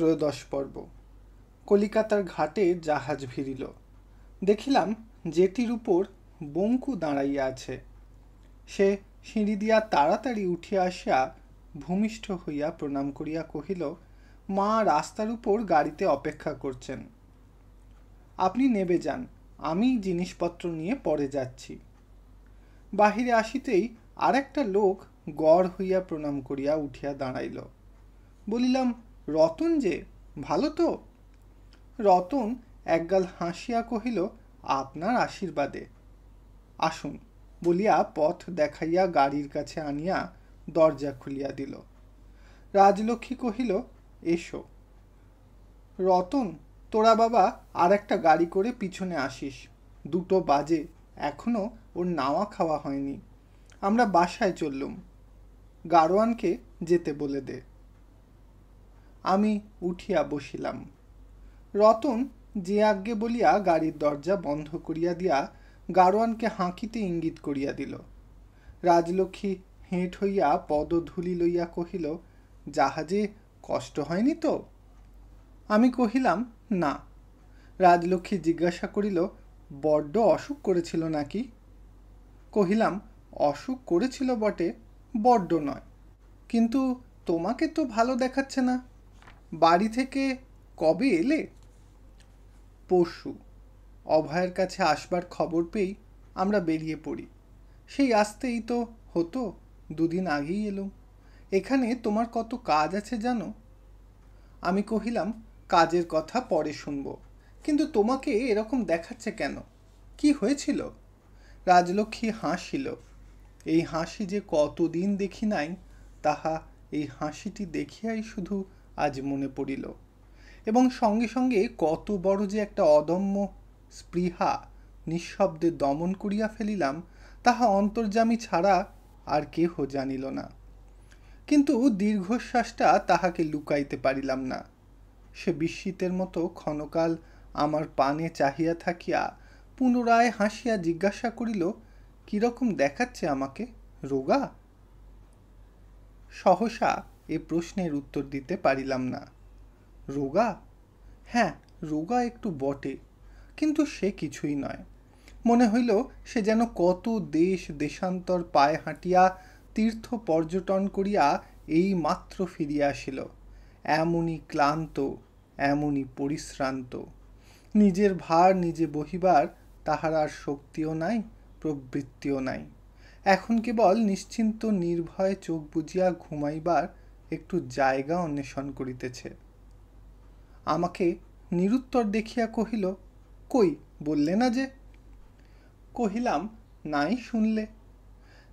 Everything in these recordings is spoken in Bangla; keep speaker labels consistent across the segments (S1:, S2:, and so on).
S1: ত্রয়োদশ পর্ব। কলিকাতার ঘাটে জাহাজ ভিড়িল। দেখিলাম জেটির উপর বঙ্কু দাঁড়াইয়া আছে। সে সিঁড়ি দিয়া তাড়াতাড়ি উঠিয়া আসিয়া ভূমিষ্ঠ হইয়া প্রণাম করিয়া কহিল, মা রাস্তার উপর গাড়িতে অপেক্ষা করছেন, আপনি নেবে যান, আমি জিনিসপত্র নিয়ে পরে যাচ্ছি। বাহিরে আসিতেই আর একটা লোক গড় হইয়া প্রণাম করিয়া উঠিয়া দাঁড়াইল। বলিলাম, রতন যে, ভালো তো? রতন একগাল হাসিয়া কহিল, আপনার আশীর্বাদে। আসুন বলিয়া পথ দেখাইয়া গাড়ির কাছে আনিয়া দরজা খুলিয়া দিল। রাজলক্ষ্মী কহিল, এসো। রতন, তোরা বাবা আর একটা গাড়ি করে পিছনে আসিস, 2টো বাজে, এখনো ওর নাওয়া খাওয়া হয়নি। আমরা বাসায় চললুম, গাড়োয়ানকে যেতে বলে দে। আমি উঠিয়া বসিলাম। রতন যে আজ্ঞে বলিয়া গাড়ির দরজা বন্ধ করিয়া দিয়া গাড়োয়ানকে হাঁকিতে ইঙ্গিত করিয়া দিল। রাজলক্ষ্মী হেঁট হইয়া পদধূলি লইয়া কহিল, জাহাজে কষ্ট হয়নি তো? আমি কহিলাম, না। রাজলক্ষ্মী জিজ্ঞাসা করিল, বড্ড অসুখ করেছিল নাকি? কহিলাম, অসুখ করেছিল বটে, বড্ড নয়। কিন্তু তোমাকে তো ভালো দেখাচ্ছে না। বাড়ি থেকে কবে এলে? পরশু। অভয়ের কাছে আসবার খবর পেয়েই আমরা বেরিয়ে পড়ি। সেই আসতেই তো হতো, 2 দিন আগেই এলুম। এখানে তোমার কত কাজ আছে জানো? আমি কহিলাম, কাজের কথা পরে শুনব, কিন্তু তোমাকে এরকম দেখাচ্ছে কেন? কি হয়েছিল? রাজলক্ষ্মী হাসিল। এই হাসি যে কতদিন দেখি নাই, তাহা এই হাসিটি দেখিয়াই শুধু আজ মনে পড়িল। এবং সঙ্গে সঙ্গে কত বড় যে একটা অদম্য স্পৃহা নিঃশব্দে দমন করিয়া ফেলিলাম, তাহা অন্তর্যামী ছাড়া আর কেহ জানিল না। কিন্তু দীর্ঘশ্বাসটা তাহাকে লুকাইতে পারিলাম না। সে বিস্মিতের মতো ক্ষণকাল আমার পানে চাহিয়া থাকিয়া পুনরায় হাসিয়া জিজ্ঞাসা করিল, কিরকম দেখাচ্ছে আমাকে, রোগা? সহসা এ প্রশ্নের উত্তর দিতে পারিলাম না। রোগা? হ্যাঁ, রোগা একটু বটে, কিন্তু সে কিছুই নয়। মনে হইল সে যেন কত দেশ দেশান্তর পায়ে হাঁটিয়া তীর্থ পর্যটন করিয়া এই মাত্র ফিরিয়া আসিল, এমনই ক্লান্ত, এমনই পরিশ্রান্ত। নিজের ভার নিজে বহিবার তাহার আর শক্তিও নাই, প্রবৃত্তিও নাই। এখন কেবল নিশ্চিন্ত নির্ভয়ে চোখ বুজিয়া ঘুমাইবার একটু জায়গা অন্বেষণ করিতেছে। আমাকে নিরুত্তর দেখিয়া কহিল, কই, বললে না যে? কহিলাম, নাই শুনলে।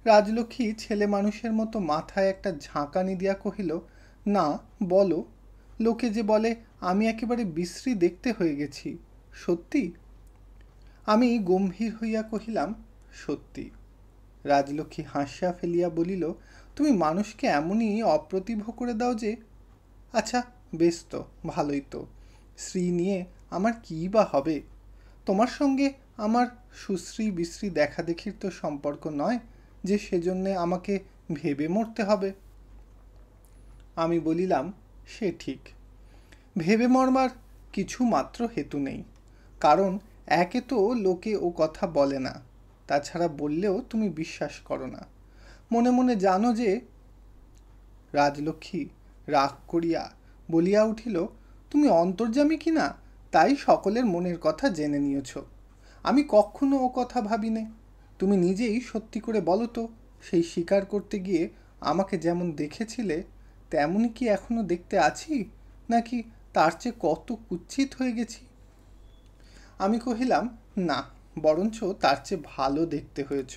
S1: রাজলক্ষ্মী ছেলে মানুষের মতো মাথায় একটা ঝাঁকানি দিয়া কহিল, না, বলো। লোকে যে বলে আমি একেবারে বিশ্রী দেখতে হয়ে গেছি, সত্যি? আমি গম্ভীর হইয়া কহিলাম, সত্যি। রাজলক্ষ্মী হাসিয়া ফেলিয়া বলিল, তুমি মানুষকে এমনই অপ্রতিভ করে দাও যে। আচ্ছা, বেশ তো, ভালোই তো। শ্রী নিয়ে আমার কী বা হবে? তোমার সঙ্গে আমার সুশ্রী বিশ্রী দেখাদেখির তো সম্পর্ক নয় যে সেজন্যে আমাকে ভেবে মরতে হবে। আমি বলিলাম, সে ঠিক। ভেবে মরবার কিছু মাত্র হেতু নেই, কারণ একে তো লোকে ও কথা বলে না, তাছাড়া বললেও তুমি বিশ্বাস করো না, মনে মনে জানো যে। রাজলক্ষ্মী রাগ করিয়া বলিয়া উঠিল, তুমি অন্তর্যামী কিনা তাই সকলের মনের কথা জেনে নিয়েছ। আমি কখনো ও কথা ভাবিনে। তুমি নিজেই সত্যি করে বলো তো, সেই স্বীকার করতে গিয়ে আমাকে যেমন দেখেছিলে তেমনই কি এখনো দেখতে আছি, নাকি তার চেয়ে কত কুৎসিত হয়ে গেছি? আমি কহিলাম, না, বরঞ্চ তার চেয়ে ভালো দেখতে হয়েছ।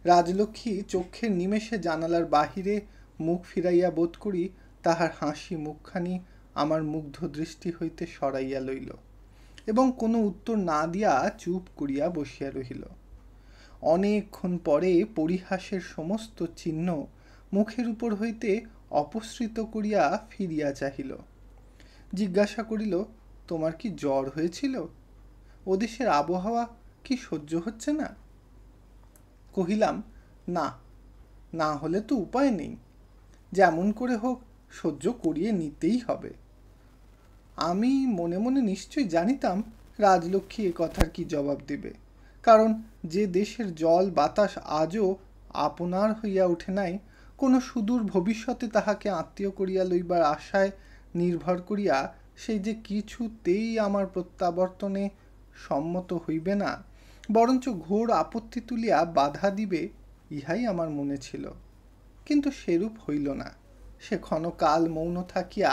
S1: রাজলক্ষ্মী চক্ষের নিমেষে জানালার বাহিরে মুখ ফিরাইয়া বোধ করি তাহার হাসি মুখখানি আমার মুগ্ধ দৃষ্টি হইতে সরাইয়া লইল এবং কোনো উত্তর না দিয়া চুপ করিয়া বসিয়া রহিল। অনেকক্ষণ পরে পরিহাসের সমস্ত চিহ্ন মুখের উপর হইতে অপসৃত করিয়া ফিরিয়া চাহিল। জিজ্ঞাসা করিল, তোমার কি জ্বর হয়েছিল? ওদেশের আবহাওয়া কি সহ্য হচ্ছে না? কহিলাম, না, না হলে তো উপায় নেই, যেমন করে হোক সহ্য করিয়ে নিতেই হবে। আমি মনে মনে নিশ্চয়ই জানিতাম রাজলক্ষ্মী এ কথার কি জবাব দিবে, কারণ যে দেশের জল বাতাস আজও আপনার হইয়া উঠে নাই, কোনো সুদূর ভবিষ্যতে তাহাকে আত্মীয় করিয়া লইবার আশায় নির্ভর করিয়া সেই যে কিছুতেই আমার প্রত্যাবর্তনে সম্মত হইবে না, বরঞ্চ ঘোর আপত্তি তুলিয়া বাধা দিবে, ইহাই আমার মনে ছিল। কিন্তু সেরূপ হইল না। সে ক্ষণকাল মৌন থাকিয়া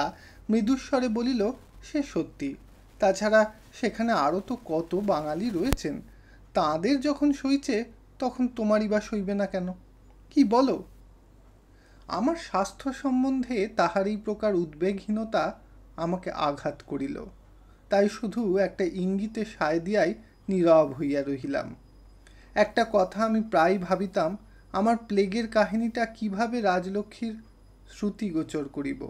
S1: মৃদুস্বরে বলিল, সে সত্যি, তাছাড়া সেখানে আরও তো কত বাঙালি রয়েছেন, তাঁদের যখন সইছে তখন তোমারই বা সইবে না কেন? কি বলো? আমার স্বাস্থ্য সম্বন্ধে তাহার এই প্রকার উদ্বেগহীনতা আমাকে আঘাত করিল। তাই শুধু একটা ইঙ্গিতে সায় দিয়াই নীরব হইয়া রহিলাম। একটা কথা আমি প্রায় ভাবিতাম, আমার প্লেগের কাহিনীটা কিভাবে রাজলক্ষ্মীর শ্রুতিগোচর করিব।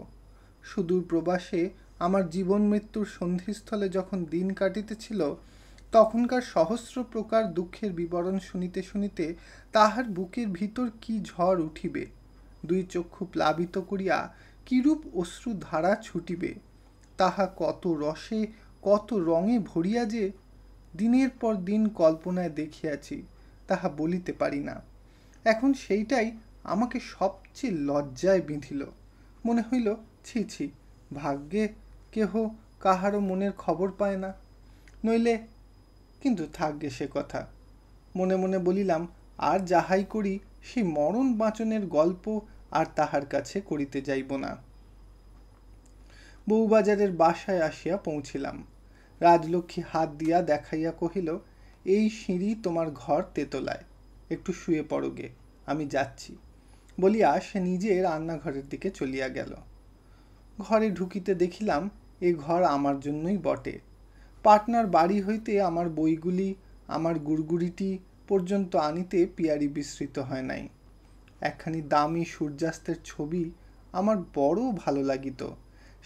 S1: সুদূর প্রবাসে আমার জীবন মৃত্যুর সন্ধিস্থলে যখন দিন কাটিতেছিল, তখনকার সহস্র প্রকার দুঃখের বিবরণ শুনিতে শুনিতে তাহার বুকের ভিতর কি ঝড় উঠিবে, দুই চক্ষু প্লাবিত করিয়া কিরূপ অশ্রুধারা ছুটিবে, তাহা কত রসে কত রঙে ভরিয়া যে দিনের পর দিন কল্পনায় দেখিয়াছি, তাহা বলিতে পারি না। এখন সেইটাই আমাকে সবচেয়ে লজ্জায় বিঁধিল। মনে হইল, ছি ছি, ভাগ্যে কেহ কাহারও মনের খবর পায় না, নইলে। কিন্তু থাকবে সে কথা। মনে মনে বলিলাম, আর যাহাই করি সেই মরণ বাঁচনের গল্প আর তাহার কাছে করিতে যাইব না। বউবাজারের বাসায় আসিয়া পৌঁছিলাম। রাজলক্ষ্মী হাত দিয়া দেখাইয়া কহিল, এই সিঁড়ি তোমার ঘর তেতলায়, একটু শুয়ে পড়োগে, আমি যাচ্ছি বলিয়া সে নিজে রান্নাঘরের দিকে চলিয়া গেল। ঘরে ঢুকিতে দেখিলাম এ ঘর আমার জন্যই বটে। পাটনার বাড়ি হইতে আমার বইগুলি, আমার গুড়গুড়িটি পর্যন্ত আনিতে পিয়ারি বিস্মৃত হয় নাই। একখানি দামি সূর্যাস্তের ছবি আমার বড় ভালো লাগিত,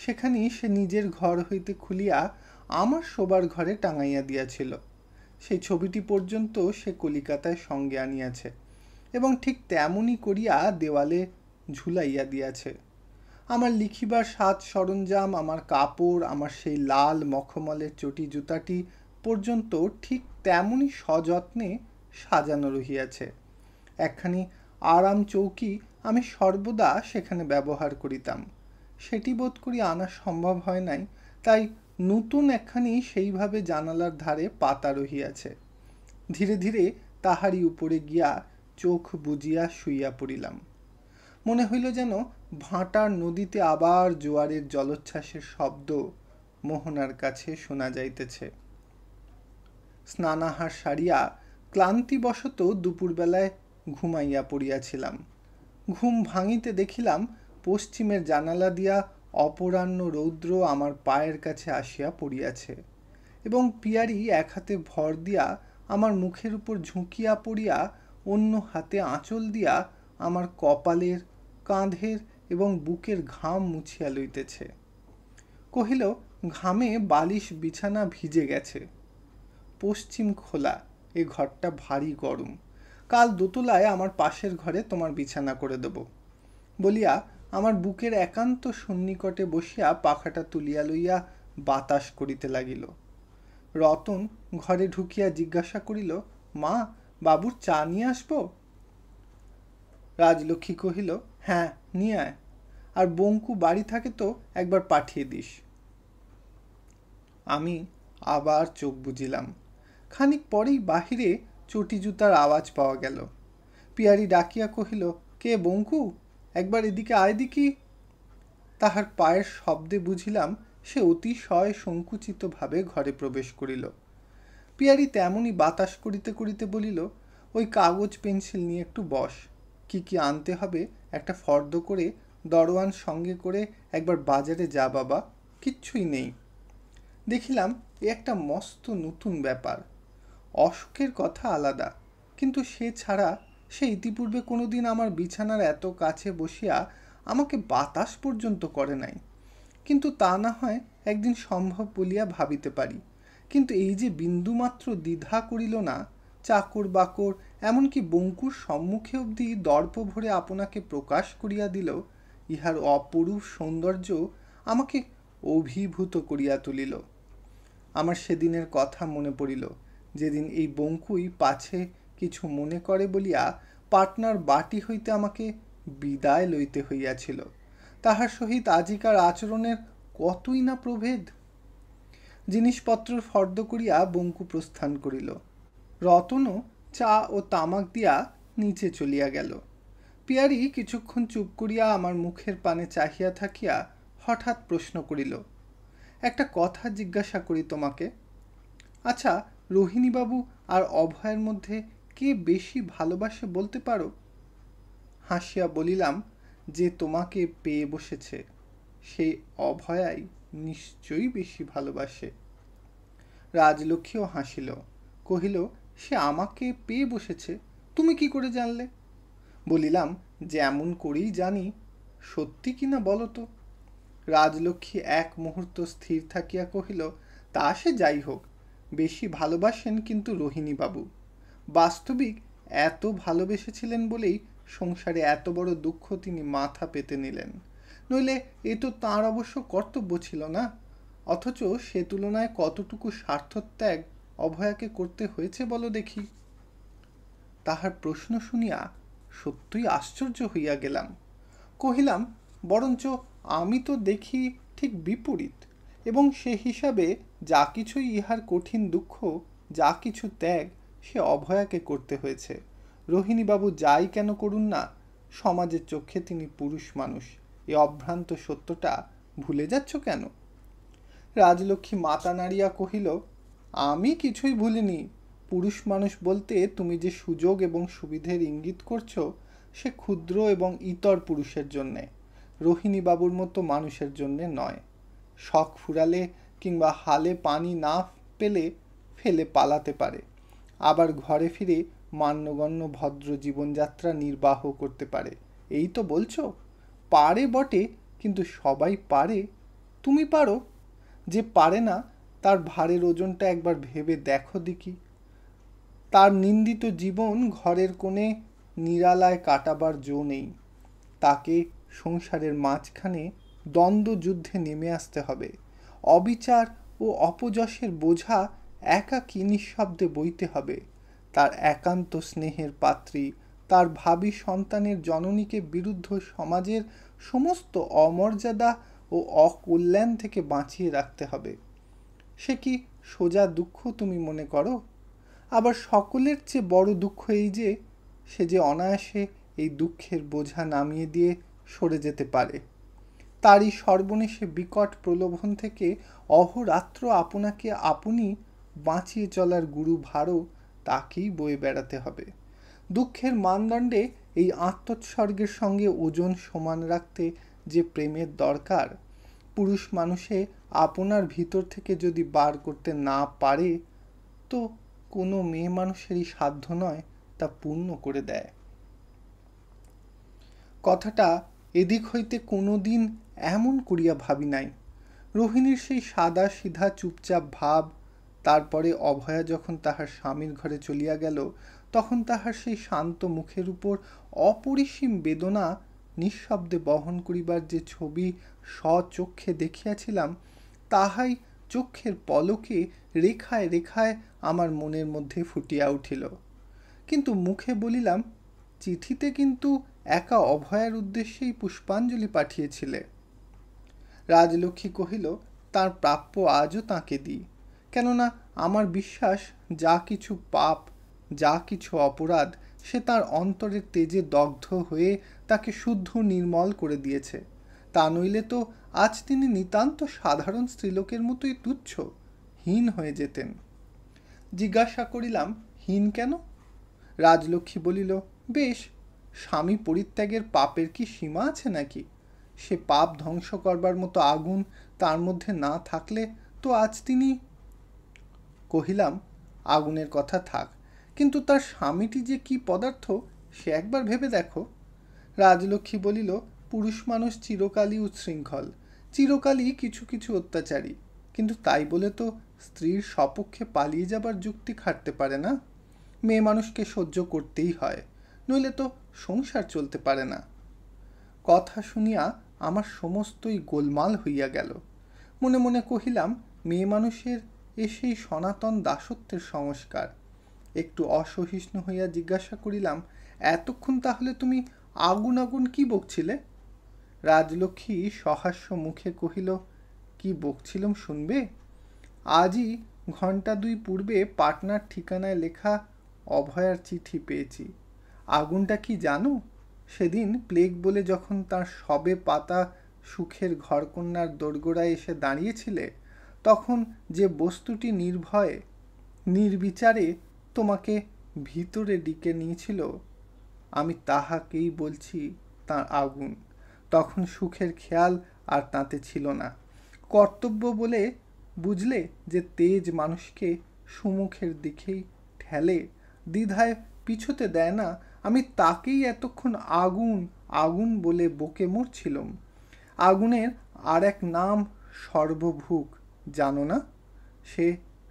S1: সেখানি সে নিজের ঘর হইতে খুলিয়া আমার শোবার ঘরে টাঙাইয়া দিয়াছিল। সেই ছবিটি পর্যন্ত সে কলিকাতায় সঙ্গে আনিয়াছে এবং ঠিক তেমনি করিয়া দেওয়ালে ঝুলাইয়া দিয়াছে। আমার লিখিবার সাজ সরঞ্জাম, আমার কাপড়, আমার সেই লাল মখমলের চটি জুতাটি পর্যন্ত ঠিক তেমনি সযত্নে সাজানো রহিয়াছে। একখানি আরাম চৌকি আমি সর্বদা সেখানে ব্যবহার করিতাম, সেটি বোধ করি আনা সম্ভব হয় নাই, তাই নতুন একখানি সেইভাবে জানালার ধারে পাতা রহিয়াছে। ধীরে ধীরে তাহারই উপরে গিয়া চোখ বুজিয়া শুইয়া পড়িলাম। মনে হইল যেন ভাটার নদীতে আবার জোয়ারের জলোচ্ছ্বাসের শব্দ মোহনার কাছে শোনা যাইতেছে। স্নানাহার সারিয়া ক্লান্তিবশত দুপুরবেলায় ঘুমাইয়া পড়িয়াছিলাম। ঘুম ভাঙিতে দেখিলাম পশ্চিমের জানালা দিয়া অপরাহ্ন রৌদ্র আমার পায়ের কাছে আসিয়া পড়িয়াছে এবং পিয়ারি এক হাতে ভর দিয়া আমার মুখের উপর ঝুঁকিয়া পড়িয়া অন্য হাতে আঁচল দিয়া আমার কপালের, কাঁধের এবং বুকের ঘাম মুছিয়া লইতেছে। কহিল, ঘামে বালিশ বিছানা ভিজে গেছে। পশ্চিম খোলা, এ ঘরটা ভারী গরম, কাল দোতলায় আমার পাশের ঘরে তোমার বিছানা করে দেব বলিয়া আমার বুকের একান্ত সন্নিকটে বসিয়া পাখাটা তুলিয়া লইয়া বাতাস করিতে লাগিল। রতন ঘরে ঢুকিয়া জিজ্ঞাসা করিল, মা, বাবুর চা নিয়ে আসব? রাজলক্ষ্মী কহিল, হ্যাঁ, নিয়ে আয়, আর বঙ্কু বাড়ি থাকে তো একবার পাঠিয়ে দিস। আমি আবার চোখ বুজিলাম। খানিক পরেই বাহিরে চটি জুতার আওয়াজ পাওয়া গেল। পিয়ারি ডাকিয়া কহিল, কে বঙ্কু, একবার এদিকে আয় দেখি। তাহার পায়ের শব্দে বুঝিলাম সে অতিশয় সংকুচিত ভাবে ঘরে প্রবেশ করিল। পিয়ারি তেমনি বাতাস করিতে করিতে বলিল, ওই কাগজ পেন্সিল নিয়ে একটু বস, কি কি আনতে হবে একটা ফর্দ করে দরোয়ান সঙ্গে করে একবার বাজারে যা বাবা, কিচ্ছুই নেই। দেখিলাম এ একটা মস্ত নতুন ব্যাপার। অসুখের কথা আলাদা, কিন্তু সে ছাড়া সে ইতিপূর্বে কোনোদিন আমার বিছানার এত কাছে বসিয়া আমাকে বাতাস পর্যন্ত করে নাই। কিন্তু তা না হয় একদিন সম্ভব বলিয়া ভাবিতে পারি, কিন্তু এই যে বিন্দুমাত্র দ্বিধা করিল না, চাকর বাকর এমনকি বঙ্কুর সম্মুখে অবধি দর্প ভরে আপনাকে প্রকাশ করিয়া দিল, ইহার অপরূপ সৌন্দর্য আমাকে অভিভূত করিয়া তুলিল। আমার সেদিনের কথা মনে পড়িল, যেদিন এই বঙ্কুই পাছে কিছু মনে করে বলিয়া পাটনার বাটি হইতে আমাকে বিদায় লইতে হইয়াছিল। তাহার সহিত আজিকার আচরণের কতই না প্রভেদ। জিনিসপত্র ফর্দ করিয়া বঙ্কু প্রস্থান করিল। রতনও চা ও তামাক দিয়া নিচে চলিয়া গেল। পিয়ারি কিছুক্ষণ চুপ করিয়া আমার মুখের পানে চাহিয়া থাকিয়া হঠাৎ প্রশ্ন করিল, একটা কথা জিজ্ঞাসা করি তোমাকে। আচ্ছা, রোহিণীবাবু আর অভয়ের মধ্যে কে বেশি ভালোবাসে বলতে পারো? হাসিয়া বলিলাম, যে তোমাকে পেয়ে বসেছে সেই অভয়াই নিশ্চয়ই বেশি ভালোবাসে। রাজলক্ষ্মীও হাসিল, কহিল, সে আমাকে পেয়ে বসেছে, তুমি কি করে জানলে? বলিলাম, যেমন করেই জানি। সত্যি কিনা বলো তো। রাজলক্ষ্মী এক মুহূর্ত স্থির থাকিয়া কহিল, তা সে যাই হোক, বেশি ভালোবাসেন কিন্তু রোহিণীবাবু। বাস্তবিক এত ভালোবেসেছিলেন বলেই সংসারে এত বড় দুঃখ তিনি মাথা পেতে নিলেন। নইলে এ তো তাঁর অবশ্য কর্তব্য ছিল না। অথচ সে তুলনায় কতটুকু স্বার্থত্যাগ অভয়াকে করতে হয়েছে বলো দেখি। তাহার প্রশ্ন শুনিয়া সত্যই আশ্চর্য হইয়া গেলাম। কহিলাম, বরঞ্চ আমি তো দেখি ঠিক বিপরীত, এবং সে হিসাবে যা কিছুই ইহার কঠিন দুঃখ, যা কিছু ত্যাগ সে অভয়াকে করতে হয়েছে। রোহিণীবাবু যাই কেন করুন না, সমাজের চোখে তিনি পুরুষ মানুষ, এ অভ্রান্ত সত্যটা ভুলে যাচ্ছ কেন? রাজলক্ষ্মী মাথা নাড়িয়া কহিল, আমি কিছুই ভুলিনি। পুরুষ মানুষ বলতে তুমি যে সুযোগ এবং সুবিধের ইঙ্গিত করছো, সে ক্ষুদ্র এবং ইতর পুরুষের জন্যে, রোহিণীবাবুর মতো মানুষের জন্যে নয়। শখ ফুরালে কিংবা হালে পানি না পেলে ফেলে পালাতে পারে, আবার ঘরে ফিরে মান্যগণ্য ভদ্র জীবনযাত্রা নির্বাহ করতে পারে, এই তো বলছো? পারে বটে, কিন্তু সবাই পারে? তুমি পারো? যে পারে না তার ভারের ওজনটা একবার ভেবে দেখো দেখি। তার নিন্দিত জীবন ঘরের কোণে নিরালায় কাটাবার জো নেই। তাকে সংসারের মাঝখানে দ্বন্দ্ব যুদ্ধে নেমে আসতে হবে। অবিচার ও অপযশের বোঝা একাকী নিঃশব্দে বইতে হবে। তার একান্ত স্নেহের পাত্রী, তার ভাবী সন্তানের জননীকে বিরুদ্ধ সমাজের সমস্ত অমর্যাদা ও অকল্যাণ থেকে বাঁচিয়ে রাখতে হবে। সে কি সোজা দুঃখ তুমি মনে করো? আবার সকলের চেয়ে বড় দুঃখ এই যে, সে যে অনায়াসে এই দুঃখের বোঝা নামিয়ে দিয়ে সরে যেতে পারে। তারই সর্বনেশে বিকট প্রলোভন থেকে অহোরাত্র আপনাকে আপনি বাঁচিয়ে চলার গুরু ভারও তাকেই বয়ে বেড়াতে হবে। দুঃখের মানদণ্ডে এই আত্মোৎসর্গের সঙ্গে ওজন সমান রাখতে যে প্রেমের দরকার, পুরুষ মানুষে আপনার ভিতর থেকে যদি বার করতে না পারে, তো কোনো মেয়ে মানুষেরই সাধ্য নয় তা পূর্ণ করে দেয়। কথাটা এদিক হইতে কোনো দিন এমন করিয়া ভাবি নাই। রোহিণীর সেই সাদা সিধা চুপচাপ ভাব, তারপরে অভয়া যখন তাহার স্বামীর ঘরে চলিয়া গেল, তখন তাহার সেই শান্ত মুখের উপর অপরিসীম বেদনা নিঃশব্দে বহন করিবার যে ছবি স্বচক্ষে দেখিয়াছিলাম, তাহাই চক্ষের পলকে রেখায় রেখায় আমার মনের মধ্যে ফুটিয়া উঠিল। কিন্তু মুখে বলিলাম, চিঠিতে কিন্তু একা অভয়ার উদ্দেশ্যেই পুষ্পাঞ্জলি পাঠিয়েছিলে। রাজলক্ষ্মী কহিল, তার প্রাপ্য আজও তাঁকে দিই। কেননা আমার বিশ্বাস, যা কিছু পাপ, যা কিছু অপরাধ, সে তার অন্তরের তেজে দগ্ধ হয়ে তাকে শুদ্ধ নির্মল করে দিয়েছে। তা নইলে তো আজ তিনি নিতান্ত সাধারণ স্ত্রীলোকের মতোই তুচ্ছ, হীন হয়ে যেতেন। জিজ্ঞাসা করিলাম, হীন কেন? রাজলক্ষ্মী বলিল, বেশ, স্বামী পরিত্যাগের পাপের কি সীমা আছে নাকি? সে পাপ ধ্বংস করবার মতো আগুন তার মধ্যে না থাকলে তো আজ তিনি। কহিলাম, আগুনের কথা থাক, কিন্তু তার স্বামীটি যে কি পদার্থ সে একবার ভেবে দেখো। রাজলক্ষ্মী বলিল, পুরুষ মানুষ চিরকালই উচ্ছৃঙ্খল, চিরকালই কিছু কিছু অত্যাচারী, কিন্তু তাই বলে তো স্ত্রীর সপক্ষে পালিয়ে যাবার যুক্তি খাটতে পারে না। মেয়ে মানুষকে সহ্য করতেই হয়, নইলে তো সংসার চলতে পারে না। কথা শুনিয়া আমার সমস্তই গোলমাল হইয়া গেল। মনে মনে কহিলাম, মেয়ে মানুষের সেই সনাতন দাসত্বের সংস্কার। একটু অসহিষ্ণু হইয়া জিজ্ঞাসা করিলাম, এতক্ষণ তাহলে তুমি আগুন আগুন কি বকছিলে? রাজলক্ষ্মী সহাস্য মুখে কহিল, কি বকছিলাম শুনবে? আজই ঘণ্টা 2 পূর্বে পাটনার ঠিকানায় লেখা অভয়ার চিঠি পেয়েছি। আগুনটা কি জানো? সেদিন প্লেগ বলে যখন তার সবে পাতা সুখের ঘরকন্যার দোরগোড়ায় এসে দাঁড়িয়েছিলে, তখন যে বস্তুটি নির্ভয়ে নির্বিচারে তোমাকে ভিতরে ডেকে নিয়েছিল, আমি তাহাকেই বলছি তার আগুন। তখন সুখের খেয়াল আর তাতে ছিল না। কর্তব্য বলে বুঝলে যে তেজ মানুষকে সুমুখের দিকেই ঠেলে, দ্বিধায় পিছুতে দেয় না, আমি তাকেই এতক্ষণ আগুন আগুন বলে বকে মরছিলাম। আগুনের আর এক নাম সর্বভুক, জানো না? সে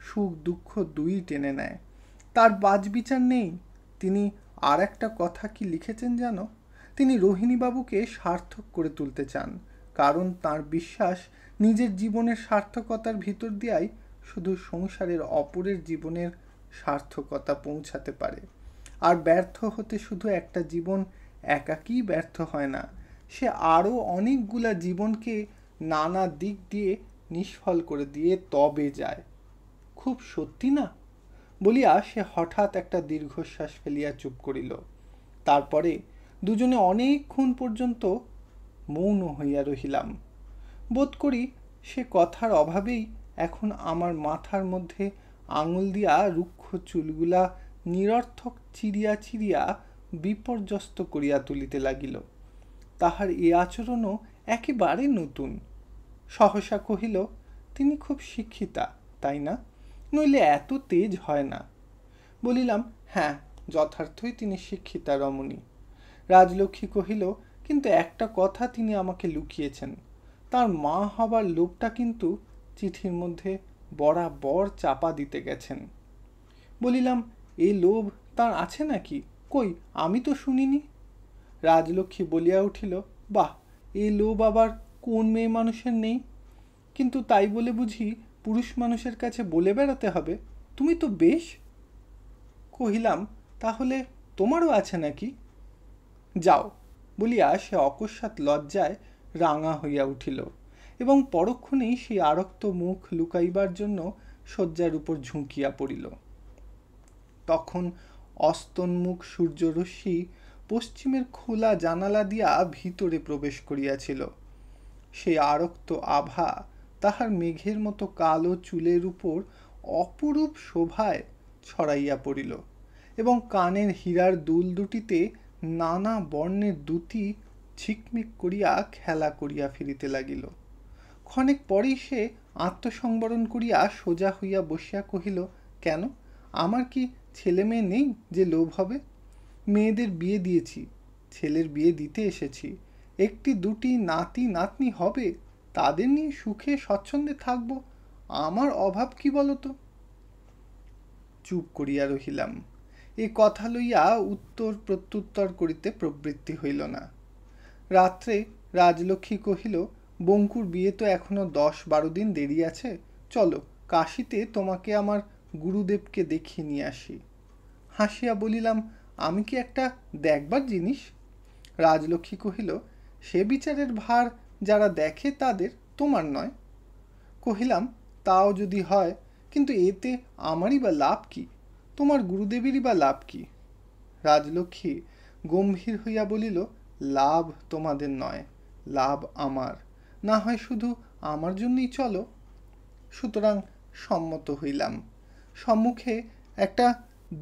S1: সুখ দুঃখ দুই টেনে নেয়, তার বাজবিচার নেই। তিনি আর একটা কথা কি লিখেছেন জানো? তিনি রোহিণীবাবুকে সার্থক করে তুলতে চান, কারণ তার বিশ্বাস নিজের জীবনের সার্থকতার ভিতর দিয়াই শুধু সংসারের অপরের জীবনের সার্থকতা পৌঁছাতে পারে। আর ব্যর্থ হতে শুধু একটা জীবন একাকী ব্যর্থ হয় না, সে আরও অনেকগুলা জীবনকে নানা দিক দিয়ে নিষ্ফল করে দিয়ে তবে যায়। খুব সত্যি না? বলিয়া সে হঠাৎ একটা দীর্ঘশ্বাস ফেলিয়া চুপ করিল। তারপরে দুজনে অনেকক্ষণ পর্যন্ত মৌন হইয়া রহিলাম। বোধ করি সে কথার অভাবেই এখন আমার মাথার মধ্যে আঙুল দিয়া রুক্ষ চুলগুলা নিরর্থক চিরিয়া চিরিয়া বিপর্যস্ত করিয়া তুলিতে লাগিল। তাহার এ আচরণও একেবারে নতুন। সহসা কহিল, তিনি খুব শিক্ষিতা, তাই না? নইলে এত তেজ হয় না। বলিলাম, হ্যাঁ, যথার্থই তিনি শিক্ষিতা রমণী। রাজলক্ষ্মী কহিল, কিন্তু একটা কথা তিনি আমাকে লুকিয়েছেন। তার মা হবার লোভটা কিন্তু চিঠির মধ্যে বরাবর চাপা দিতে গেছেন। বলিলাম, এই লোভ তার আছে নাকি? কই, আমি তো শুনিনি। রাজলক্ষ্মী বলিয়া উঠিল, বাহ, এই লোভ আবার কোন মেয়ে মানুষের নেই? কিন্তু তাই বলে বুঝি পুরুষ মানুষের কাছে বলে বেড়াতে হবে? তুমি তো বেশ। কহিলাম, তাহলে তোমারও আছে নাকি? যাও, বলিয়া সে অকস্মাৎ লজ্জায় রাঙা হইয়া উঠিল এবং পরক্ষণেই সেই আরক্ত মুখ লুকাইবার জন্য শয্যার উপর ঝুঁকিয়া পড়িল। তখন অস্তন্মুখ সূর্যরশ্মি পশ্চিমের খোলা জানালা দিয়া ভিতরে প্রবেশ করিয়াছিল। সেই আরক্ত আভা তাহার মেঘের মতো কালো চুলের উপর অপরূপ শোভায় ছড়াইয়া পড়িল এবং কানের হীরার দুল দুটিতে নানা বর্ণের দুটি ঝিকমিক করিয়া খেলা করিয়া ফিরিতে লাগিল। ক্ষণেক পরেই সে আত্মসংবরণ করিয়া সোজা হইয়া বসিয়া কহিল, কেন, আমার কি ছেলে মেয়ে নেই যে লোভ হবে? মেয়েদের বিয়ে দিয়েছি, ছেলের বিয়ে দিতে এসেছি। একটি দুটি নাতি নাতনি হবে, তাদের নিয়ে সুখে স্বচ্ছন্দে থাকব। আমার অভাব কি বলতো? চুপ করিয়া রহিলাম। এ কথা লইয়া উত্তর প্রত্যুত্তর করিতে প্রবৃত্তি হইল না। রাত্রে রাজলক্ষ্মী কহিল, বঙ্কুর বিয়ে তো এখনো 10-12 দিন দেরি আছে, চলো কাশীতে তোমাকে আমার গুরুদেবকে দেখিয়ে নিয়ে আসি। হাসিয়া বলিলাম, আমি কি একটা দেখবার জিনিস? রাজলক্ষ্মী কহিল, সে বিচারের ভার যারা দেখে তাদের, তোমার নয়। কহিলাম, তাও যদি হয়, কিন্তু এতে আমারই বা লাভ কি? তোমার গুরুদেবেরই বা লাভ কি? রাজলক্ষ্মী গম্ভীর হইয়া বলিল, লাভ তোমাদের নয়, লাভ আমার। না হয় শুধু আমার জন্যই চলো। সুতরাং সম্মত হইলাম। সম্মুখে একটা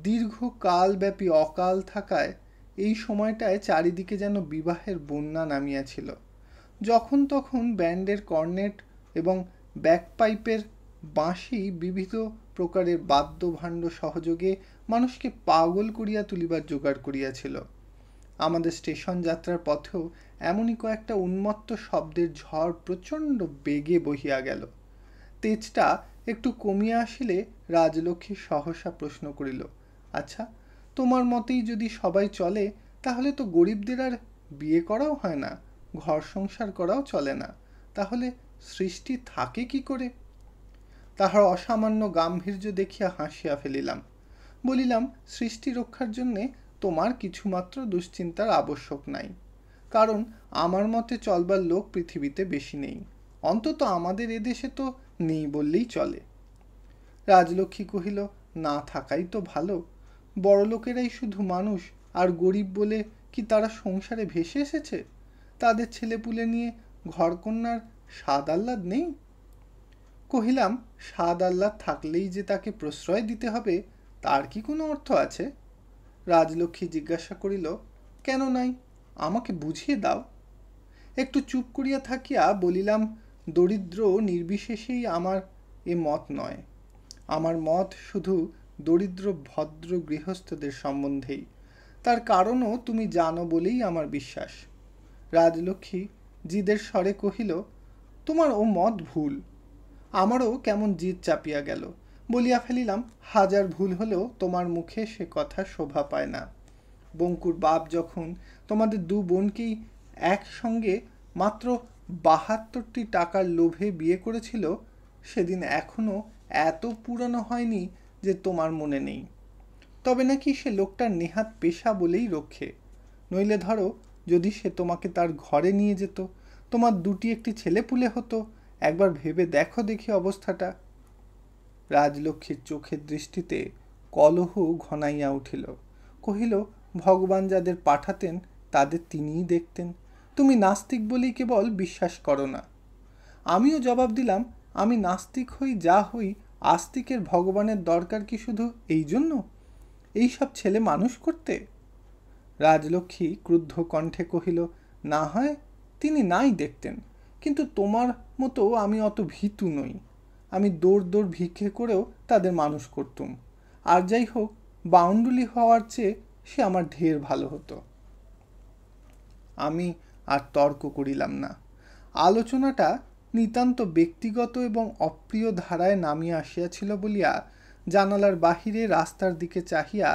S1: দীর্ঘকালব্যাপী অকাল থাকায় এই সময়টায় চারিদিকে যেন বিবাহের বন্যা নামিয়াছিল। যখন তখন ব্যান্ডের কর্নেট এবং ব্যাকপাইপের বাঁশি বিবিধ প্রকারের বাদ্যভাণ্ড সহযোগে মানুষকে পাগল করিয়া তুলিবার জোগাড় করিয়াছিল। আমাদের স্টেশন যাত্রার পথেও এমনই কয়েকটা উন্মত্ত শব্দের ঝড় প্রচণ্ড বেগে বহিয়া গেল। তেজটা একটু কমিয়া আসিলে রাজলক্ষ্মী সহসা প্রশ্ন করিল, আচ্ছা, তোমার মতেই যদি সবাই চলে, তাহলে তো গরিবদের আর বিয়ে করাও হয় না, ঘর সংসার করাও চলে না, তাহলে সৃষ্টি থাকে কি করে? তাহার অসামান্য গাম্ভীর্য দেখিয়া হাসিয়া ফেলিলাম। বলিলাম, সৃষ্টি রক্ষার জন্যে তোমার কিছুমাত্র দুশ্চিন্তার আবশ্যক নাই, কারণ আমার মতে চলবার লোক পৃথিবীতে বেশি নেই, অন্তত আমাদের এদেশে তো নেই বললেই চলে। রাজলক্ষ্মী কহিল, না থাকাই তো ভালো। বড়লোকেরাই শুধু মানুষ, আর গরিব বলে কি তারা সংসারে ভেসে এসেছে? তাদের ছেলেপুলে নিয়ে ঘরকন্যার স্বাদ আহ্লাদ নেই? কহিলাম, স্বাদ আহ্লাদ থাকলেই যে তাকে প্রশ্রয় দিতে হবে তার কি কোনো অর্থ আছে? রাজলক্ষ্মী জিজ্ঞাসা করিল, কেন নাই, আমাকে বুঝিয়ে দাও। একটু চুপ করিয়া থাকিয়া বলিলাম, দরিদ্র নির্বিশেষেই আমার এ মত নয়। আমার মত শুধু দরিদ্র ভদ্র গৃহস্থদের সম্বন্ধেই। তার কারণও তুমি জানো বলেই আমার বিশ্বাস। রাজলক্ষ্মী জিদের স্বরে কহিল, তোমার ও মত ভুল। আমারও কেমন জিদ চাপিয়া গেল। বলিয়া ফেলিলাম, হাজার ভুল হলেও তোমার মুখে সে কথা শোভা পায় না। বঙ্কুর বাপ যখন তোমাদের দু বোনকেই একসঙ্গে মাত্র ৭২টি টাকার লোভে বিয়ে করেছিল, সেদিন এখনো এত পুরনো হয়নি যে তোমার মনে নেই। তবে নাকি সে লোকটার নেহাত পেশা বলেই রক্ষে। নইলে ধরো, যদি সে তোমাকে তার ঘরে নিয়ে যেত, তোমার দুটি একটি ছেলেপুলে হতো, একবার ভেবে দেখো দেখি অবস্থাটা। রাজলক্ষ্মীর চোখের দৃষ্টিতে কলহ ঘনাইয়া উঠিল। কহিল, ভগবান যাদের পাঠাতেন তাদের তিনিই দেখতেন। তুমি নাস্তিক বলেই কেবল বিশ্বাস করো না। আমিও জবাব দিলাম, আমি নাস্তিক হই যা হই, আস্তিকের ভগবানের দরকার কি শুধু এই জন্য, এইসব ছেলে মানুষ করতে? রাজলক্ষ্মী ক্রুদ্ধ কণ্ঠে কহিল, না হয় তিনি নাই দেখতেন, কিন্তু তোমার মতো আমি অত ভীতু নই। আমি দৌড় দৌড় ভিক্ষে করেও তাদের মানুষ করতুম। আর যাই হোক, বাউন্ডুলি হওয়ার চেয়ে সে আমার ঢের ভালো হতো। আমি আর তর্ক করিলাম না। আলোচনাটা নিতান্ত ব্যক্তিগত এবং অপ্রিয় ধারায় নামিয়া আসিয়াছিল বলিয়া জানালার বাহিরে রাস্তার দিকে চাহিয়া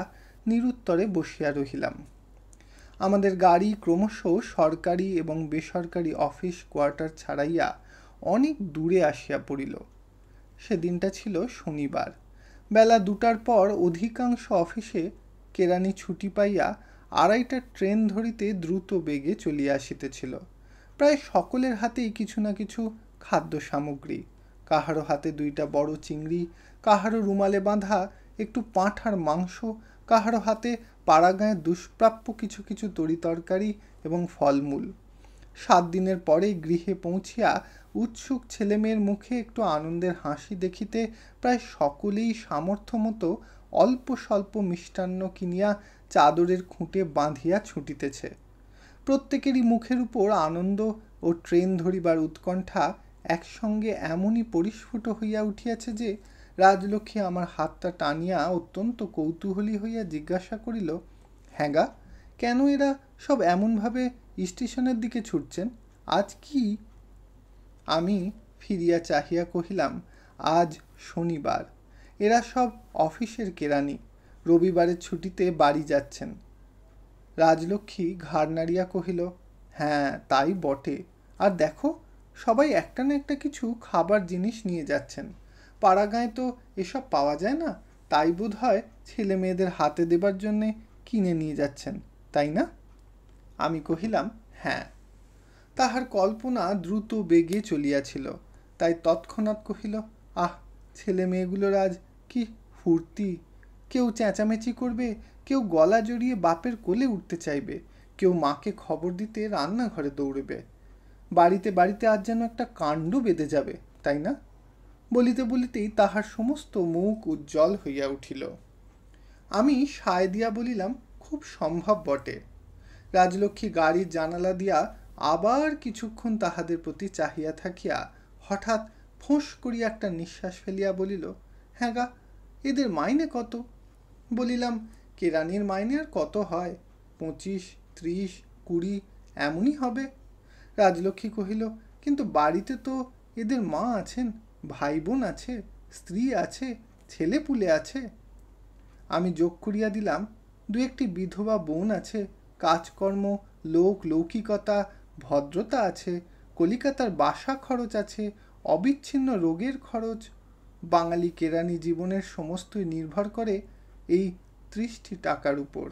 S1: নিরুত্তরে বসিয়া রহিলাম। আমাদের গাড়ি ক্রমশ সরকারি এবং বেসরকারি অফিস কোয়ার্টার ছাড়াইয়া অনেক দূরে আসিয়া পড়িল। সেদিনটা ছিল শনিবার। বেলা ২টার পর অধিকাংশ অফিসে কেরানি ছুটি পাইয়া ২:৩০ ট্রেন ধরিতে দ্রুত বেগে চলিয়া আসিতেছিল। প্রায় সকলের হাতেই কিছু না কিছু খাদ্য সামগ্রী, কাহারো হাতে ২টা বড় চিংড়ি, কাহারো রুমালে বাঁধা একটু পাঁঠার মাংস, কাহারো হাতে পাড়াগাঁয়ের দুষ্প্রাপ্য কিছু কিছু তরিতরকারি এবং ফলমূল। ৭ দিনের পরে গৃহে পৌঁছিয়া উৎসুক ছেলেমেয়ের মুখে একটু আনন্দের হাসি দেখিতে প্রায় সকলেই সামর্থ্য মতো অল্প স্বল্প মিষ্টান্ন কিনিয়া চাদরের খুঁটে বাঁধিয়া ছুটিতেছে। প্রত্যেকেরই মুখের উপর আনন্দ ও ট্রেন ধরিবার উৎকণ্ঠা একসঙ্গে এমনই পরিস্ফুট হইয়া উঠিয়াছে যে রাজলক্ষ্মী আমার হাতটা টানিয়া অত্যন্ত কৌতূহলী হইয়া জিজ্ঞাসা করিল, হ্যাঁ গা, কেন এরা সব এমনভাবে স্টেশনের দিকে ছুটছেন? আজ কি? আমি ফিরিয়া চাহিয়া কহিলাম, আজ শনিবার, এরা সব অফিসের কেরানি, রবিবারের ছুটিতে বাড়ি যাচ্ছেন। রাজলক্ষ্মী ঘাড় নাড়িয়া কহিল, হ্যাঁ তাই বটে। আর দেখো, সবাই একটা না একটা কিছু খাবার জিনিস নিয়ে যাচ্ছেন। পাড়াগাঁয়ে তো এসব পাওয়া যায় না, তাই বোধ হয় ছেলে মেয়েদের হাতে দেবার জন্যে কিনে নিয়ে যাচ্ছেন, তাই না? আমি কহিলাম, হ্যাঁ। তাহার কল্পনা দ্রুত বেগে চলিয়াছিল, তাই তৎক্ষণাৎ কহিল, আহ, ছেলে মেয়েগুলোর আজ কি ফুর্তি! কেউ চেঁচামেচি করবে, কেউ গলা জড়িয়ে বাপের কোলে উঠতে চাইবে, কেউ মাকে খবর দিতে রান্নাঘরে দৌড়বে। বাড়িতে বাড়িতে আজ যেন একটা কাণ্ড বেঁধে যাবে, তাই না? বলিতে বলিতেই তাহার সমস্ত মুখ উজ্জ্বল হইয়া উঠিল। আমি সায় দিয়া বলিলাম, খুব সম্ভব বটে। রাজলক্ষ্মী গাড়ির জানালা দিয়া আবার কিছুক্ষণ তাহাদের প্রতি চাহিয়া থাকিয়া হঠাৎ ফোঁস করিয়া একটা নিঃশ্বাস ফেলিয়া বলিল, হ্যাঁ গা, এদের মাইনে কত? বলিলাম, কেরানির মাইনে আর কত হয়, ২৫, ৩০, ২০ এমনই হবে। রাজলক্ষ্মী কহিল, কিন্তু বাড়িতে তো এদের মা আছেন, ভাই বোন আছে, স্ত্রী আছে, ছেলে পুলে আছে। আমি যোগ করিয়া দিলাম, ২-১টি বিধবা বোন আছে, কাজকর্ম, লোক লৌকিকতা, ভদ্রতা আছে, কলিকাতার বাসা খরচ আছে, অবিচ্ছিন্ন রোগের খরচ। বাঙালি কেরানি জীবনের সমস্তই নির্ভর করে এই 30টি টাকার উপর।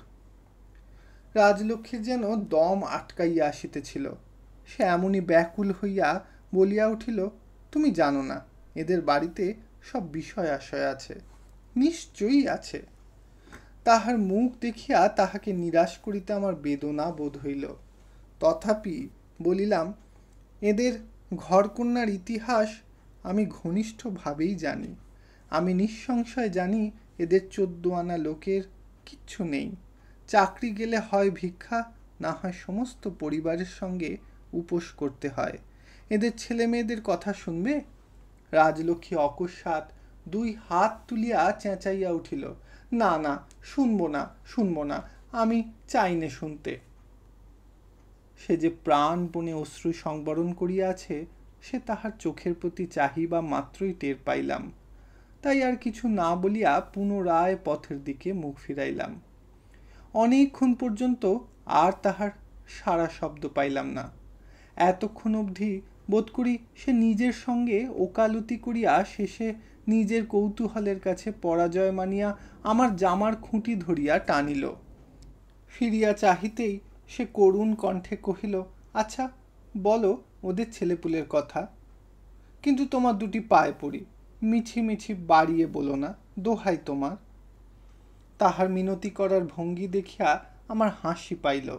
S1: রাজলক্ষ্মীর যেন দম আটকাইয়া আসিতেছিল। সে এমনই ব্যাকুল হইয়া বলিয়া উঠিল, তুমি জানো না, এদের বাড়িতে সব বিষয় আশয় আছে। নিশ্চয়ই আছে। তাহার মুখ দেখিয়া তাহাকে নিরাশ করিতে আমার বেদনা বোধ হইল। তথাপি বলিলাম, এদের ঘরকন্যার ইতিহাস আমি ঘনিষ্ঠভাবেই জানি। আমি নিঃসংশয় জানি এদের 14 আনা লোকের কিচ্ছু নেই। চাকরি গেলে হয় ভিক্ষা, না হয় সমস্ত পরিবারের সঙ্গে উপোস করতে হয়। এদের ছেলে মেয়েদের কথা শুনবে? রাজলক্ষ্মী অকস্মাৎ 2 হাত তুলিয়া চেঁচাইয়া উঠিল, না না, শুনবো না, আমি চাই নে শুনতে। সে যে প্রাণপণে অশ্রু সংবরণ করিয়াছে সে তাহার চোখের প্রতি চাহিবা মাত্রই টের পাইলাম। তাই আর কিছু না বলিয়া পুনরায় পথের দিকে মুখ ফিরাইলাম। অনেকক্ষণ পর্যন্ত আর তাহার সারা শব্দ পাইলাম না। এতক্ষণ অবধি বোধ করি সে নিজের সঙ্গে ওকালতি করিয়া শেষে নিজের কৌতূহলের কাছে পরাজয় মানিয়া আমার জামার খুঁটি ধরিয়া টানিল। ফিরিয়া চাহিতেই সে করুণ কণ্ঠে কহিল, আচ্ছা বলো ওদের ছেলেপুলের কথা, কিন্তু তোমার 2টি পায়ে পড়ি, মিছি মিছি বাড়িয়ে বলো না, দোহাই তোমার। তাহার মিনতি করার ভঙ্গি দেখিয়া আমার হাসি পাইল,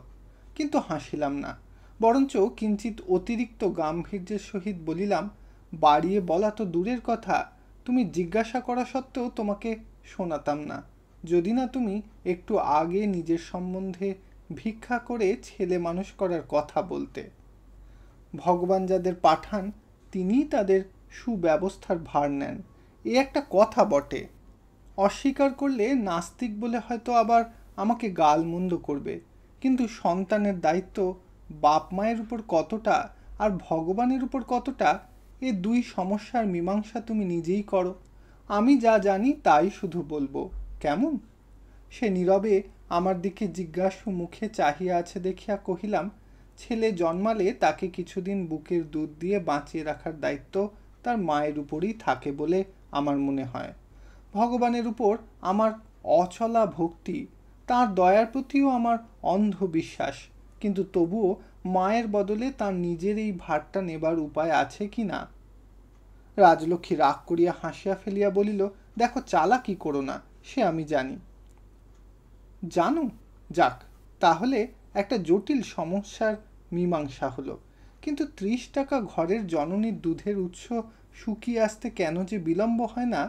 S1: কিন্তু হাসিলাম না, বরঞ্চ কিঞ্চিত অতিরিক্ত গাম্ভীর্যের সহিত বলিলাম, বাড়িয়ে বলা তো দূরের কথা, তুমি জিজ্ঞাসা করা সত্ত্বেও তোমাকে শোনাতাম না, যদি না তুমি একটু আগে নিজের সম্বন্ধে ভিক্ষা করে ছেলে মানুষ করার কথা বলতে। ভগবান যাদের পাঠান তিনিই তাদের সুব্যবস্থার ভার নেন, এ একটা কথা বটে। অস্বীকার করলে নাস্তিক বলে হয়তো আবার আমাকে গালমন্দ করবে, কিন্তু সন্তানের দায়িত্ব বাপ মায়ের উপর কতটা আর ভগবানের উপর কতটা, এ 2 সমস্যার মীমাংসা তুমি নিজেই করো। আমি যা জানি তাই শুধু বলবো, কেমন? সে নীরবে আমার দিকে জিজ্ঞাসু মুখে চাহিয়া আছে দেখিয়া কহিলাম, ছেলে জন্মালে তাকে কিছুদিন বুকের দুধ দিয়ে বাঁচিয়ে রাখার দায়িত্ব তার মায়ের উপরই থাকে বলে আমার মনে হয়। ভগবানের উপর আমার অচলা ভক্তি, তার দয়ার প্রতিও আমার অন্ধ বিশ্বাস, কিন্তু তবুও মায়ের বদলে তার নিজের এই ভারটা নেবার উপায় আছে কি না? রাজলক্ষ্মী রাগ করিয়া হাসিয়া ফেলিয়া বলিল, দেখো চালাকি করো না, সে আমি জানি। জানো? যাক, তাহলে একটা জটিল সমস্যার মীমাংসা হলো। কিন্তু 30 টাকা ঘরের জননীর দুধের উৎস শুকিয়ে আসতে কেন যে বিলম্ব হয় না,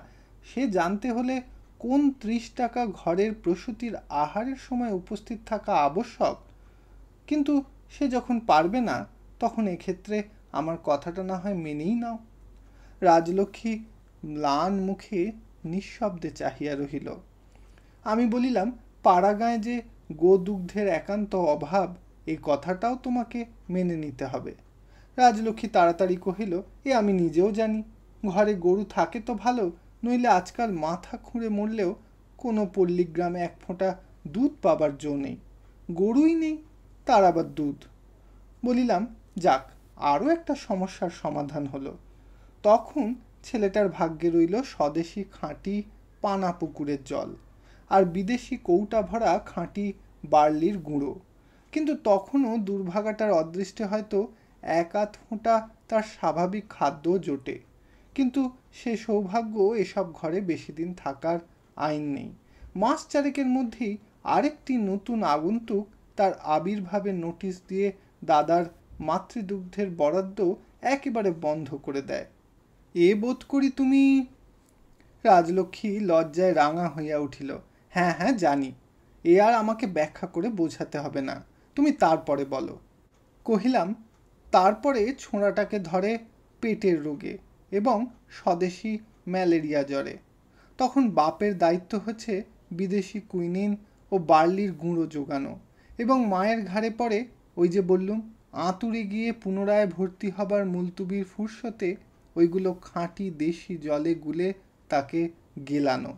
S1: সে জানতে হলে কোন 30 টাকা ঘরের প্রসূতির আহারের সময় উপস্থিত থাকা আবশ্যক। কিন্তু সে যখন পারবে না, তখন এক্ষেত্রে আমার কথাটা না হয় মেনেই নাও। রাজলক্ষ্মী ম্লান মুখে নিঃশব্দে চাহিয়া রহিল। আমি বলিলাম, পাড়াগাঁয়ে যে গোদুগ্ধের একান্ত অভাব, এই কথাটাও তোমাকে মেনে নিতে হবে। রাজলক্ষ্মী তাড়াতাড়ি কহিল, এ আমি নিজেও জানি। ঘরে গরু থাকে তো ভালো, নইলে আজকাল মাথা খুঁড়ে মরলেও কোনো পল্লীগ্রামে 1 ফোঁটা দুধ পাবার জো নেই। গরুই নেই, তার আবার দুধ। বলিলাম, যাক, আরও একটা সমস্যার সমাধান হলো। তখন ছেলেটার ভাগ্যে রইল স্বদেশি খাঁটি পানা পুকুরের জল আর বিদেশি কৌটা ভরা খাঁটি বার্লির গুঁড়ো। কিন্তু তখনও দুর্ভাগাটার অদৃষ্টে হয়তো 1-8 ফোঁটা তার স্বাভাবিক খাদ্যও জোটে, কিন্তু সে সৌভাগ্য এসব ঘরে বেশি দিন থাকার আইন নেই। মাস চারেকের মধ্যেই আরেকটি নতুন আগন্তুক তার আবির্ভাবের নোটিশ দিয়ে দাদার মাতৃদুগ্ধের বরাদ্দ একেবারে বন্ধ করে দেয়। এ বোধ করি তুমি। রাজলক্ষ্মী লজ্জায় রাঙা হইয়া উঠিল। হ্যাঁ হ্যাঁ জানি, এ আর আমাকে ব্যাখ্যা করে বোঝাতে হবে না, তুমি তারপরে বলো। কহিলাম, তারপরে ছোঁড়াটাকে ধরে পেটের রোগে এবং স্বদেশি ম্যালেরিয়া জ্বরে। তখন বাপের দায়িত্ব হচ্ছে বিদেশি কুইনিন ও বার্লির গুঁড়ো জোগানো, এবং মায়ের ঘাড়ে পড়ে ওই যে বললুম আঁতুড়ে গিয়ে পুনরায় ভর্তি হবার মুলতুবির ফুরসতে ওইগুলো খাঁটি দেশি জলে গুলে তাকে গেলানো।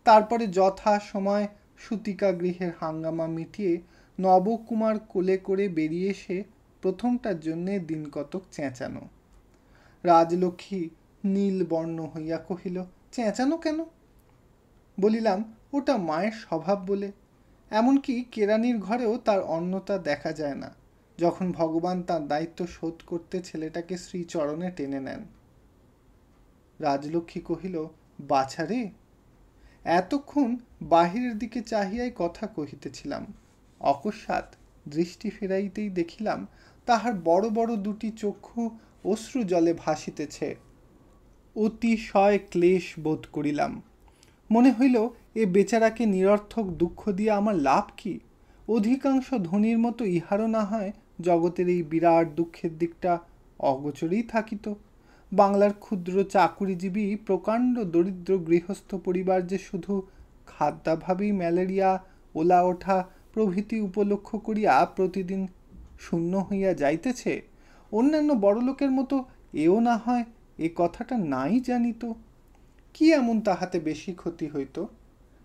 S1: তারপরে যথা সময় সুতিকা গৃহের হাঙ্গামা মিটিয়ে নবকুমার কোলে করে বেরিয়ে এসে প্রথমটার জন্যে দিন কতক চেঁচানো। রাজলক্ষ্মী নীল বর্ণ হইয়া কহিল, চেঁচানো কেন? বলিলাম, ওটা মায়ের স্বভাব বলে। এমনকি কেরানির ঘরেও তার অন্যতা দেখা যায় না, যখন ভগবান তার দায়িত্ব শোধ করতে ছেলেটাকে শ্রীচরণে টেনে নেন। রাজলক্ষ্মী কহিল, বাছারে, এতক্ষণ বাহিরের দিকে চাহিয়াই কথা কহিতেছিলাম। অকস্মাৎ দৃষ্টি ফেরাইতেই দেখিলাম তাহার বড় বড় দুটি চক্ষু অশ্রু জলে ভাসিতেছে। অতিশয় ক্লেশ বোধ করিলাম। মনে হইল, এ বেচারাকে নিরর্থক দুঃখ দিয়ে আমার লাভ কি? অধিকাংশ ধনীর মতো ইহারও না হয় জগতের এই বিরাট দুঃখের দিকটা অগোচরেই থাকিত। বাংলার ক্ষুদ্র চাকুরিজীবী প্রকাণ্ড দরিদ্র গৃহস্থ পরিবার যে শুধু খাদ্যাভাবেই ম্যালেরিয়া, ওলা ওঠা প্রভৃতি উপলক্ষ করিয়া প্রতিদিন শূন্য হইয়া যাইতেছে, অন্যান্য বড়লোকের মতো এও না হয় এ কথাটা নাই জানিত। কি এমন তাহাতে বেশি ক্ষতি হইত?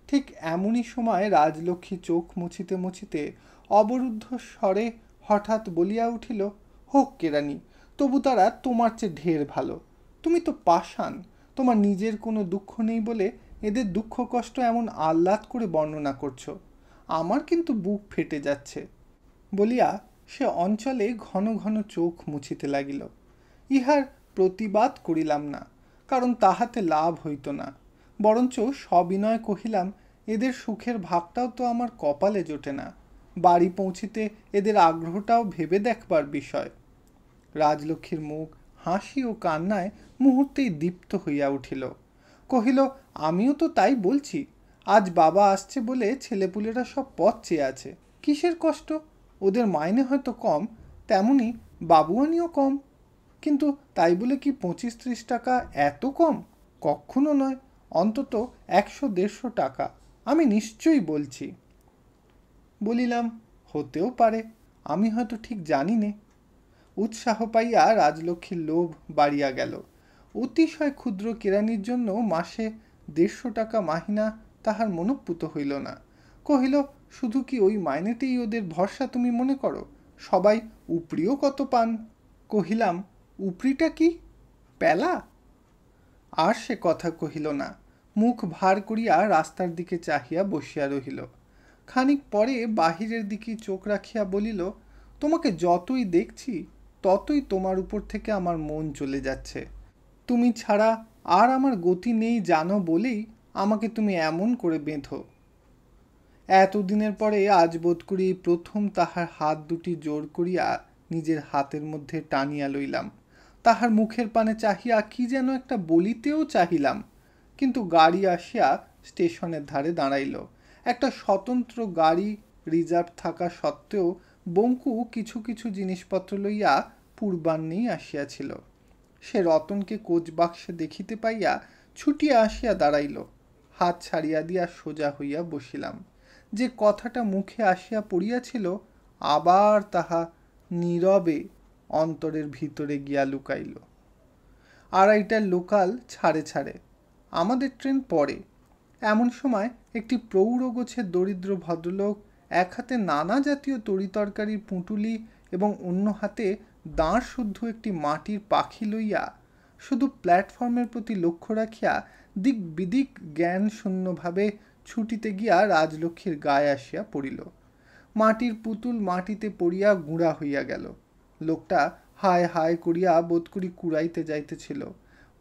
S1: ঠিক এমনই সময় রাজলক্ষ্মী চোখ মুছিতে মুছিতে অবরুদ্ধ স্বরে হঠাৎ বলিয়া উঠিল, হোক কেরানি, তবু তারা তোমার চেয়ে ঢের ভালো। তুমি তো পাষাণ, তোমার নিজের কোনো দুঃখ নেই বলে এদের দুঃখ কষ্ট এমন আহ্লাদ করে বর্ণনা করছো। আমার কিন্তু বুক ফেটে যাচ্ছে। বলিয়া সে অঞ্চলে ঘন ঘন চোখ মুছিতে লাগিল। ইহার প্রতিবাদ করিলাম না, কারণ তাহাতে লাভ হইত না। বরঞ্চ সবিনয় কহিলাম, এদের সুখের ভাগটাও তো আমার কপালে জোটে না। বাড়ি পৌঁছিতে এদের আগ্রহটাও ভেবে দেখবার বিষয়। রাজলক্ষ্মীর মুখ হাসি ও কান্নায় মুহূর্তেই দীপ্ত হইয়া উঠিল। কহিল, আমিও তো তাই বলছি। আজ বাবা আসছে বলে ছেলেপুলেরা সব পথ চেয়ে আছে। কিসের কষ্ট? ওদের মাইনে হয়তো কম, তেমনি বাবুয়ানিও কম, কিন্তু তাই বলে কি 25-30 টাকা এত কম? কখনো নয়, অন্তত 100-150 টাকা, আমি নিশ্চয়ই বলছি। বলিলাম, হতেও পারে, আমি হয়তো ঠিক জানি নে। উৎসাহ পাইয়া রাজলক্ষ্মীর লোভ বাড়িয়া গেল। অতিশয় ক্ষুদ্র কেরানির জন্য মাসে 150 টাকা মাহিনা তাহার মনঃপূত হইল না। কহিল, শুধু কি ওই মাইনেতেই ওদের ভরসা তুমি মনে করো? সবাই উপরিও কত পান। কহিলাম, উপরিটা কি? পেলা? আর সে কথা কহিল না, মুখ ভার করিয়া রাস্তার দিকে চাহিয়া বসিয়া রহিল। খানিক পরে বাহিরের দিকে চোখ রাখিয়া বলিল, তোমাকে যতই দেখছি ততই তোমার উপর থেকে আমার মন চলে যাচ্ছে। তুমি ছাড়া আর আমার গতি নেই জানো বলেই আমাকে তুমি এমন করে বেঁধো। এতদিনের পরে আজ বোধ করি প্রথম তাহার হাত দুটি জোর করিয়া নিজের হাতের মধ্যে টানিয়া লইলাম। তাহার মুখের পানে চাহিয়া কি যেন একটা বলিতেও চাহিলাম, কিন্তু গাড়ি আসিয়া স্টেশনের ধারে দাঁড়াইল। একটা স্বতন্ত্র গাড়ি রিজার্ভ থাকা সত্ত্বেও বঙ্কু কিছু কিছু জিনিসপত্র লইয়া পূর্বাহ্নেই আসিয়াছিল। সে রতনকে কোচ বাক্সে দেখিতে পাইয়া ছুটিয়া আসিয়া দাঁড়াইল। হাত ছাড়িয়া দিয়া সোজা হইয়া বসিলাম। যে কথাটা মুখে আসিয়া পড়িয়াছিল আবার তাহা নীরবে অন্তরের ভিতরে গিয়া লুকাইল। 2:30টার লোকাল ছাড়ে ছাড়ে, আমাদের ট্রেন পরে। এমন সময় একটি প্রৌঢ় গোছের দরিদ্র ভদ্রলোক এক হাতে নানা জাতীয় তরিতরকারির পুঁটুলি এবং অন্য হাতে দাঁড় শুদ্ধ একটি মাটির পাখি লইয়া শুধু প্ল্যাটফর্মের প্রতি লক্ষ্য রাখিয়া দিক বিদিক জ্ঞান শূন্যভাবে ছুটিতে গিয়া রাজলক্ষ্মীর গায়ে আসিয়া পড়িল। মাটির পুতুল মাটিতে পড়িয়া গুঁড়া হইয়া গেল। লোকটা হায় হায় করিয়া বোধ করি কুড়াইতে যাইতেছিল।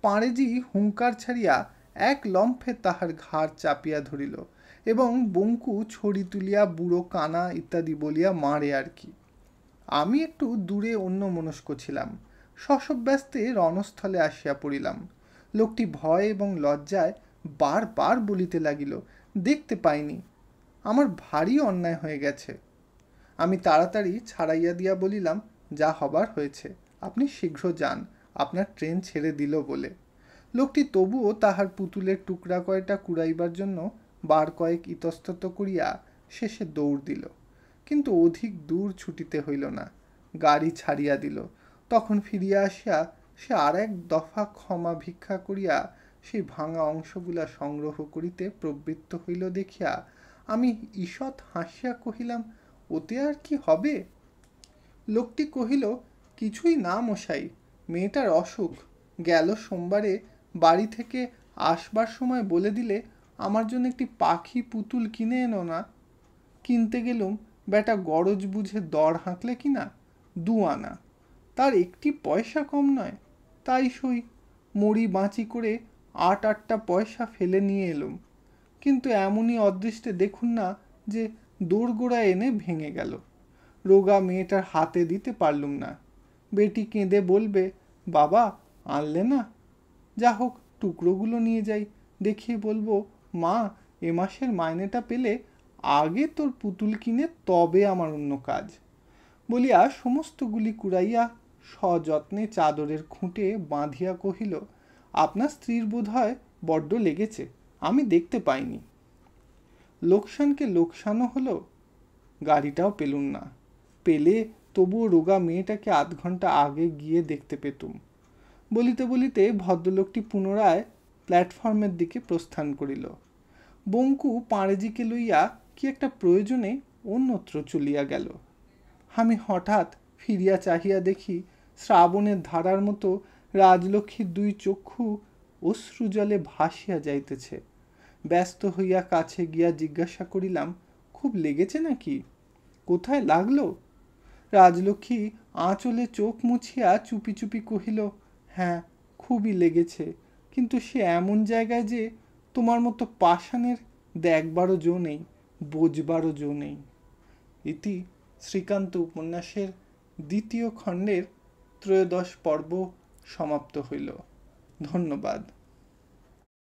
S1: পাঁড়েজি হুঙ্কার ছাড়িয়া এক লম্ফে তাহার ঘাড় চাপিয়া ধরিল এবং বঙ্কু ছড়ি তুলিয়া বুড়ো কানা ইত্যাদি বলিয়া মারে আর কি। আমি একটু দূরে অন্য মনস্ক ছিলাম। শশব্যস্তে রণস্থলে আসিয়া পড়িলাম। লোকটি ভয় এবং লজ্জায় বারবার বলিতে লাগিল, দেখতে পাইনি। আমার ভারী অন্যায় হয়ে গেছে। আমি তাড়াতাড়ি ছাড়াইয়া দিয়া বলিলাম, যা হবার হয়েছে, আপনি শীঘ্র যান, আপনার ট্রেন ছেড়ে দিল বলে। লোকটি তবুও তাহার পুতুলের টুকরা কয়টা কুড়াইবার জন্য বার কয়েক ইতস্তত করিয়া শেষে দৌড় দিল, কিন্তু অধিক দূর ছুটিতে হইল না। গাড়ি ছাড়িয়া দিল। তখন ফিরিয়া আসিয়া সে আর এক দফা ক্ষমা ভিক্ষা করিয়া সেই ভাঙা অংশগুলা সংগ্রহ করিতে প্রবৃত্ত হইল দেখিয়া আমি ঈষৎ হাসিয়া কহিলাম, ওতে আর কি হবে? লোকটি কহিল, কিছুই না মশাই, মেয়েটার অসুখ। গেল সোমবারে বাড়ি থেকে আসবার সময় বলে দিলে আমার জন্য একটি পাখি পুতুল কিনে এনো না। কিনতে গেলুম, বেটা গরজ বুঝে দর হাঁকলে কিনা 2 আনা, তার একটি পয়সা কম নয়। তাই সই মরি বাঁচি করে 8-8টা পয়সা ফেলে নিয়ে এলুম। কিন্তু এমনই অদৃষ্টে দেখুন না যে দোরগোড়া এনে ভেঙে গেল। রোগা মেয়েটার হাতে দিতে পারলুম না। বেটি কেঁদে বলবে, বাবা আনলে না? যা হোক টুকরোগুলো নিয়ে যাই, দেখিয়ে বলবো, মা এ মাসের মাইনেটা পেলে আগে তোর পুতুল কিনে তবে আমার অন্য কাজ। বলিয়া সমস্তগুলি কুড়াইয়া সযত্নে চাদরের খুঁটে বাঁধিয়া কহিল, আপনার স্ত্রীর বোধ হয় বড্ড লেগেছে, আমি দেখতে পাইনি। লোকসানকে লোকসানও হলো, গাড়িটাও পেলুম না। পেলে তবুও রোগা মেয়েটাকে 8 ঘন্টা আগে গিয়ে দেখতে পেতুম। বলিতে বলিতে ভদ্রলোকটি পুনরায় প্ল্যাটফর্মের দিকে প্রস্থান করিল। বঙ্কু পাঁড়েজিকে লইয়া কি একটা প্রয়োজনে অন্যত্র চলিয়া গেল। আমি হঠাৎ ফিরিয়া চাহিয়া দেখি শ্রাবণের ধারার মতো রাজলক্ষ্মীর 2 চক্ষু অশ্রুজলে ভাসিয়া যাইতেছে। ব্যস্ত হইয়া কাছে গিয়া জিজ্ঞাসা করিলাম, খুব লেগেছে নাকি? কোথায় লাগলো? রাজলক্ষ্মী আঁচলে চোখ মুছিয়া চুপি চুপি কহিল, হ্যাঁ খুবই লেগেছে, কিন্তু সে এমন জায়গায় যে তোমার মতো পাষাণের দেখবারও জো নেই, বোঝবারও জো নেই। ইতি শ্রীকান্ত উপন্যাসের 2য় খণ্ডের 13 পর্ব সমাপ্ত হইল। ধন্যবাদ।